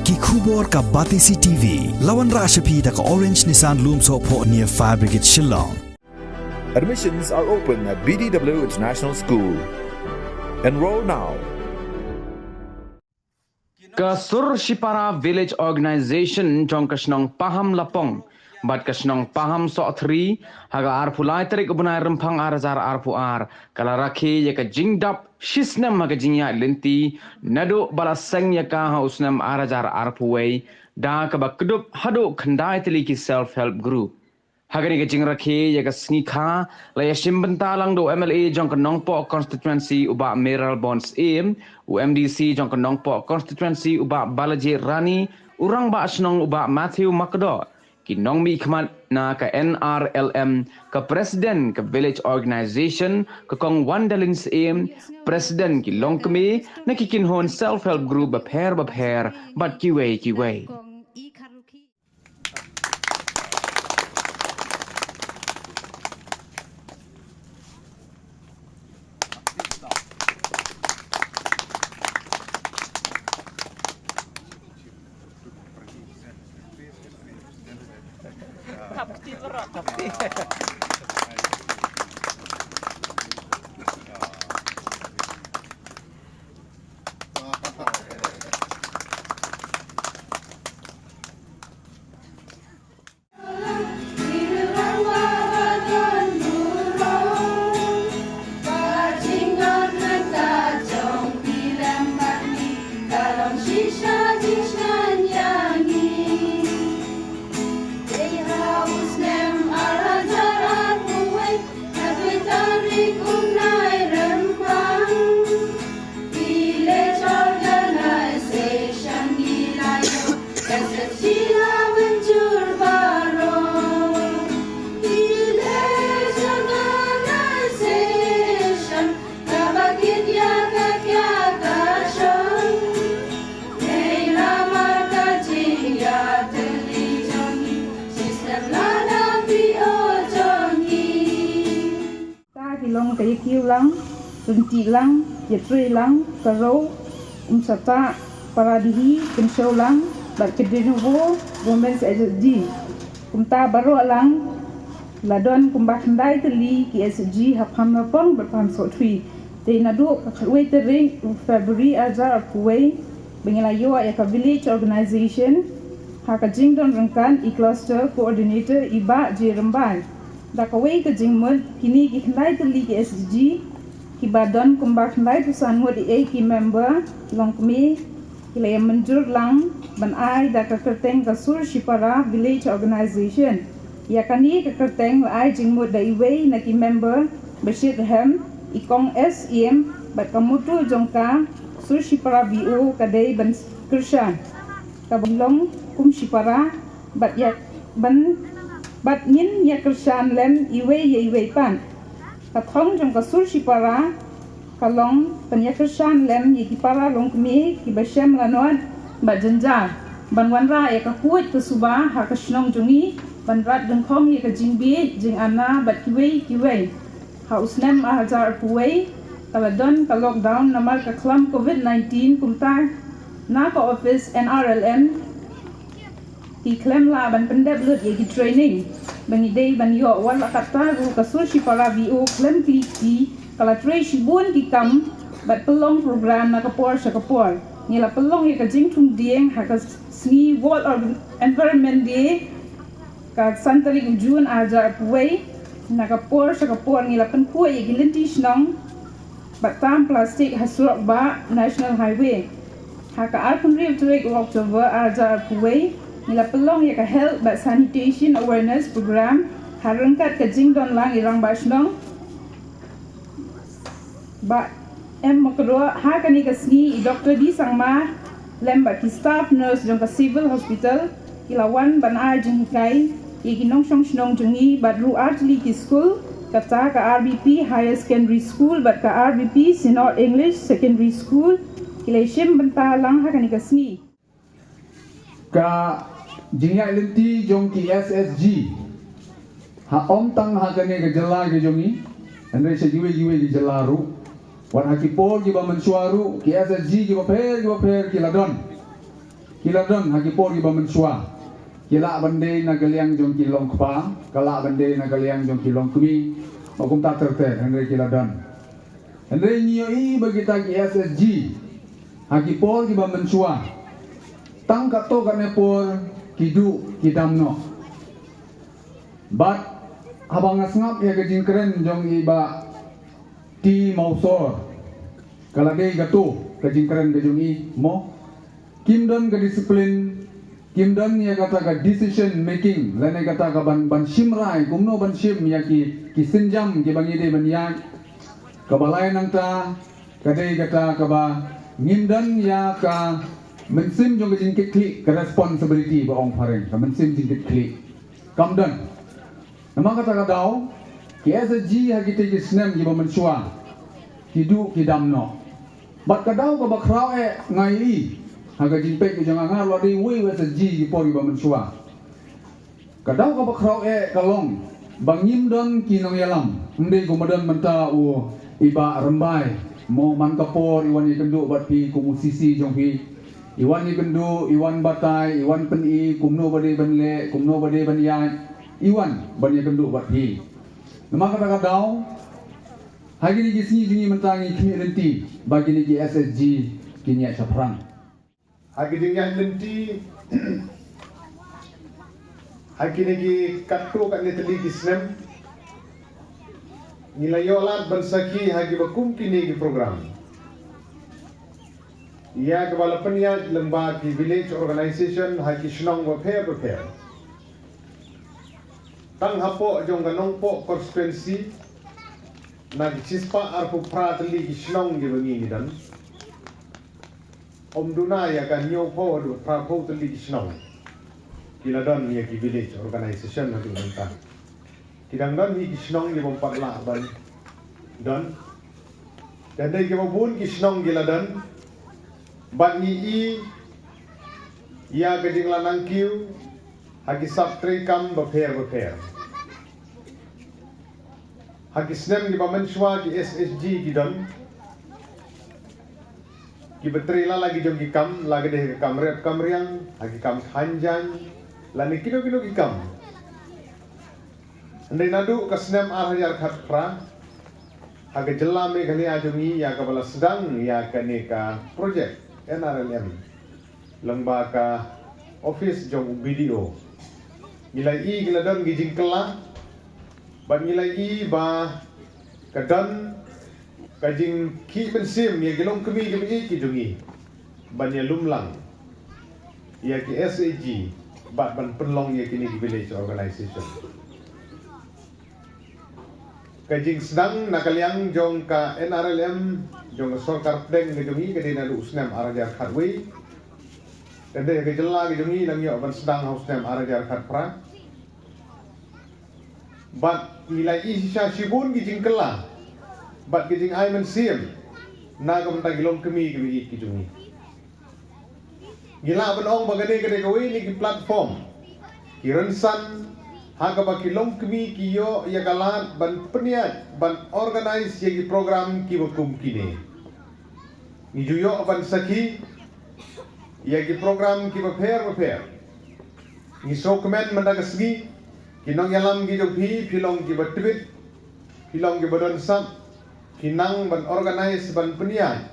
Ki khubor ka Batisi TV. Lawan Rashapi da ka Orange Nissan Lumso po near Fire Brigade Shillong. Admissions are open at BDW International School. Enroll now. Kasur Shipara Village Organization jong kasnong paham lapong bat kasnong paham so 3 haga arpulai tarik ubunai rempang arazar arpuar kala rakhi yaka jingdap shisnam haga jingya lenti nado balasang yaka hausnam arazar arpuway da kabakdup hado khandai teliki self help group hagani ke jing rakhi yaka snikha laya shimbentalang do MLA jong kanong po constituency uba Meral Bonds aim UMDC jong kanong po constituency uba Balaji Rani urang ba asnong uba Matthew Makdo kinong mi khmat na ka NRLM ka president ka village organization ka kong Wandalins aim president ki longkmi na kikinhon self help group bapher but kiway long kay kiu lang tunti lang yetri lang karo umsata paradihi kensho lang bakidinovo women's SG kumta baro lang ladon kumbakndai teli ki SG hapam napong berpam so three te nadu wait the ring February azar puway bengilayo ya ka village organization haka jingdon rangkan I cluster coordinator iba jerembai da kawai ka jingmud kini ki khnai teli ki SG ki badon kumbak khnai tusan mod ki member longkmi ki le menjur lang ban ai da ka kerteng ka sur shipara village organization ya kani ka kerteng ai jingmud da iwei na ki member bashir ham ikong SEM bat kamutu jongka sur shipara VO kadai ban kirshan ka bonglong kum shipara bat ya ban bat nin ya kershan lem iwe pan kathong jong kasur shipara kalong pan ya kershan lem ye kipara long kmi ki bashem lanot bat janja ban wanra ya kakuit ke suba ha kasnong jongi ban rat dengkhong ye ka jingbi jing ana bat kiwe ha usnem a hazar puway kaladon ka lockdown namal ka klam COVID-19 kumta na ka office NRLM ki klem la ban pendep lut ye ki training bangi day ban yo wala kata ru kasur shipara VO klem kliki kala tray shibun ki kam bat pelong program na kapor ngila pelong ye ka jingtung dieng ha ka sni world environment day ka santari ujun ajar puway na kapor ngila penku ye gilinti snong bat tam plastik hasur ba national highway ha ka alpun real trek October ajar puway nila pelong ya ka health but sanitation awareness program harangkat ka jingdon lang irang basnong ba makro ha kani ka sni Dr. Di Sangma lemba ki staff nurse jong ka civil hospital ilawan ban a jingkai iginong snong jongi bat ru artli ki school kata ka RBP higher secondary school bat ka RBP Sinor English secondary school kilashim bentalang ha kani ka sni ka jingya lenti jong ki SSG ha om tang ha kane ke jala ke jongi andre se jiwe ki jalaru wan ha ki pol ki ba mensuaru ki SSG ki ba per ki ladon kila don hagi por ki ba mensua kila bande na galiang jong kilong kpa kala bande na galiang jong kilong kumi makum ta terte andre kila don andre nio i bagi ta ki SSG hagi por ki ba mensua tang kato kane por kidu kidamno bat habang ngap ya gajing keren jong iba ti mausor kalade gato gajing keren gajong i mo kimdon ke disiplin kimdon ya kata ka decision making lane kata ka ban simrai kumno ban sim ya ki senjam ki bangide ban ya kabalay nang ta kadai kata ka ba ngimdan ya ka mensim jong gajing klik ka responsibility ba ong pareng ka mensim jing klik kamdan nama kata ka daw ki SSG hagite ki snem ki ba mensua kidu kidamno bat ka daw ka ba kraw ngai haga jimpe ki jangan ngar lo di we SSG ki por ba mensua ka daw ka ba kraw kalong bangim don ki nong yalam ndei ko madan menta u iba rembai mo man ka por iwan ni kendu bat pi ku musisi jong pi iwan ni kendu iwan batai iwan peni kumno bade banle kumno bade ban yai iwan banyak kenduk buat hi. Nama kata daw hari ni gisni jungi mentangi kimi lenti bagi ni SSG kinya saprang. Hari ni lenti hari ni katro kat neteli gisnem nilai yolat bersaki hari bakum kini ki program. Ia kepala peniat lembaga village organisation hari senang prepare. Tang hapo jong ganong po constituency nag cispa arpu pratli gisnong gi bangi ni dan om duna ya kan nyo po do prapo tli gisnong kila don ya ki village organization na dunta kidang don hi gisnong gi bom patla ban don dan dai gi bun gisnong gila don ban i ya gading lanang kiu hagi saptre kam beper hagi snem di bamenswa di SSG gidon ki betrila lagi jom ki kam lagi deh kam rep kam riang hagi kam hanjan lani kino ki kam andai nadu ka snem arhajar khatra hagi jelame kali ajungi ya ka bala sedang ya kane ka project NRLM lembaga office jong video nilai i giladon gijing kela ban nilai i ba kadan kajing ki bensim ya gilong kemi kemi ki jungi ban ya lumlang ya ki SAG bat ban penlong ya kini ki village organization kajing sedang nakaliang jong ka NRLM jong sorkar pdeng ngejungi kadina du usnem arajar khatwe dan dia gejala gejungi nang yo ban sedang haus nem arajar khatpra bat nilai isya sibun gijing kela bat gijing ai men sim na gam ta gilom kemi gijungi gila ban ong bagade gade gawe ni ki platform ki rensan haga ba kilom kemi ki yo ya galat ban peniat ban organize ye program ki bakum kini ni juyo ban saki yagi program ki prepare ni sokmen mandagasgi kinong yalam gi jogi pilong gi batwit pilong gi badon sam kinang ban organize ban penian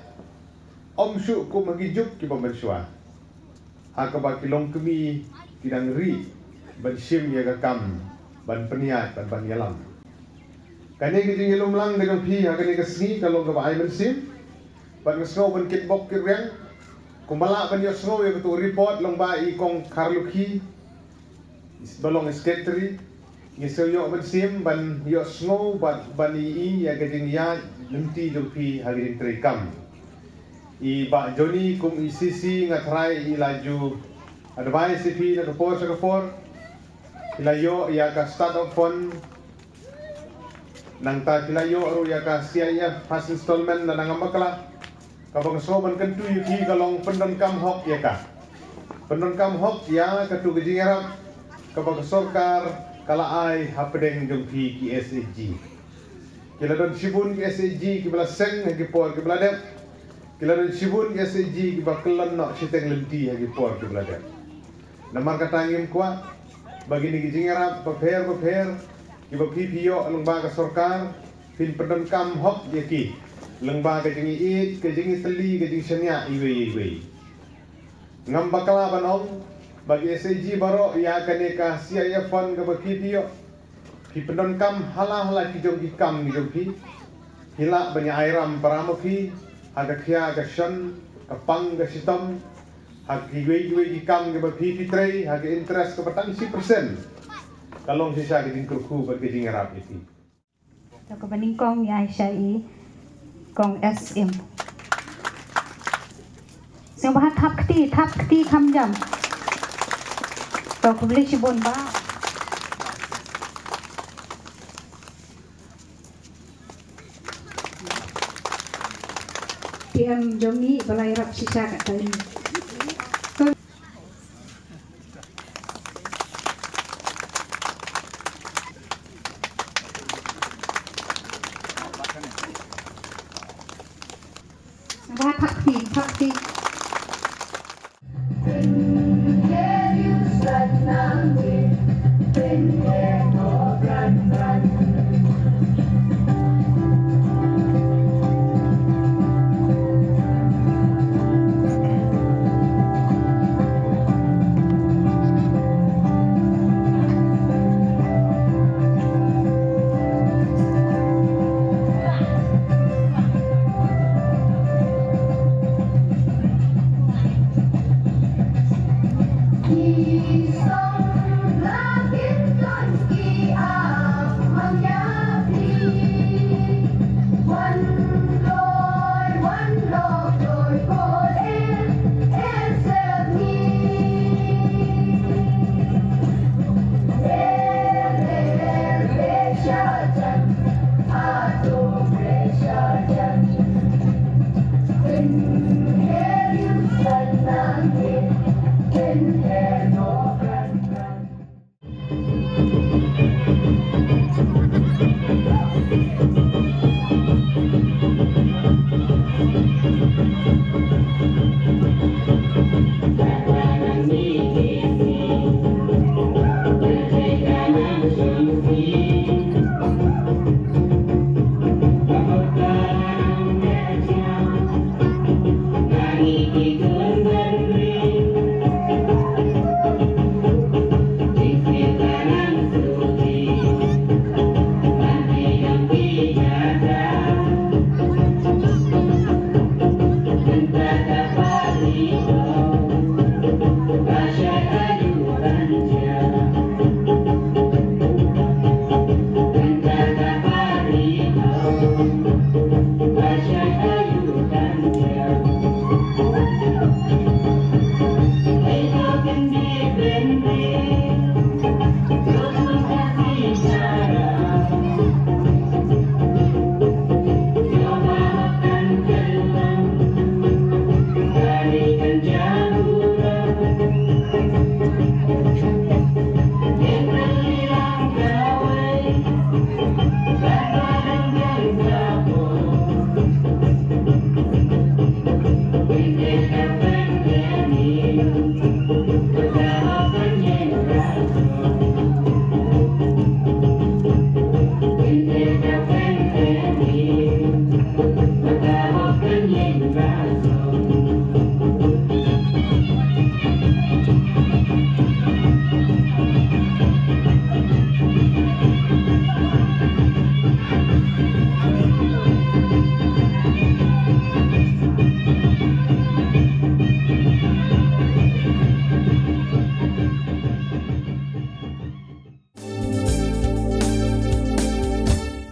om syu ku magijuk ki pemensua akaba kilong kemi kidang ri ban sim yaga kam ban peniat ban yalam kane gi jing ilum lang dengan pi akane kasni kalau ga ai ban sim ban snow ban kitbok ki reng kumbala ban yo snow yo tu report long ba I kong karluki balong secretary ni yo ban sim ban yo snow ban I ya gading ya lenti jopi hari trikam I ba joni kum ICC ngatrai I laju advice fi na kapor ilayo ya ka start up fund nang ta ilayo ru ya ka CIF fast installment na nangamakla kabang soban kentu yuki kalong pendon kam hok ya ka pendon kam hok ya katu gejingarap kabang sorkar kala ai hapdeng jongpi ki SSG kila don sibun ki SSG ki bala seng ki por ki bala dep Kilaran sibun SAG kibakelan nak siteng lenti hagi por ke belajar. Namar kata angin kuat bagi ni jingarap paper kiba PPO lembaga sorkar fin pedam kam hop yaki lembaga jingi it ke jingi teli ke jingi senya iwe ngam bakala banong bagi SAG baro ya kane ka sia fund ke PPO ki pedam kam hala ki jong ki kam ni jong ki hila banyak airam paramo ki ada kia ke shan kapang ke sitam hagi wei kam ke bagi fitrei hagi interest ke petang 10% kalau sisa ke jingkurku bagi jingarap itu to ke baning kong ya syai kong SM sing bahat thap kti kham jam to ke beli sibon ba PM Jomi balai rap sisa kat tadi. Bah takti. He's